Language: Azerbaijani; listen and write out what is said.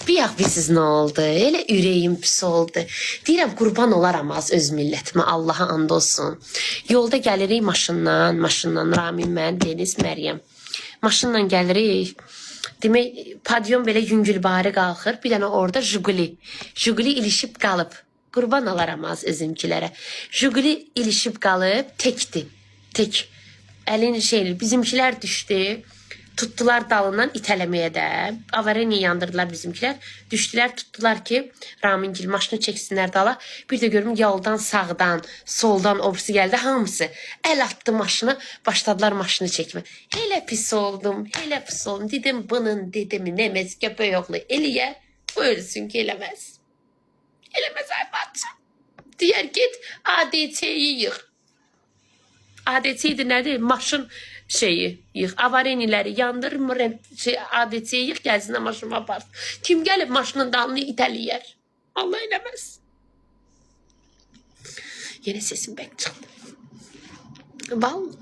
Bir bilirsiniz nə oldu? Elə ürəyim pis oldu. Deyirəm, qurban olaram az öz millətimə, Allaha and olsun. Yolda gəlirik maşınla Ramin, mən, Deniz, Məryəm. Maşınla gəlirik. Demək, padyon belə yüngülbari qalxır. Bir dənə orada Jiguli. Jiguli ilişib qalıb. Qurban olaram az özümkilərə. Jiguli ilişib qalıb, təkdir. Tek. Əlin bizimkilər düşdü. Tutdular dalından itələməyə də. Avareni yandırdılar bizimkilər. Düşdülər, tutdular ki, Ramingil maşını çəksinlər dala. Bir də görüm yoldan, sağdan, soldan obrisi gəldi. Hamısı əl attı maşını, başladılar maşını çəkmə. Elə pis oldum, elə pis oldum. Dedim, bunun dedimi nəməz köpək oğlu eləyə, bu ölsün ki, eləməz. Eləməz ay batacaq. Deyər, get, ADC-yi yığ. ADC-yi nədir? Maşın yığ, avareniləri yandırmır, ADC-yi yığ, gəlsinə maşını aparsın. Kim gəlib maşının dalını itəliyər? Allah eləməz. Yenə sesim bək çıxdı. Vallahi.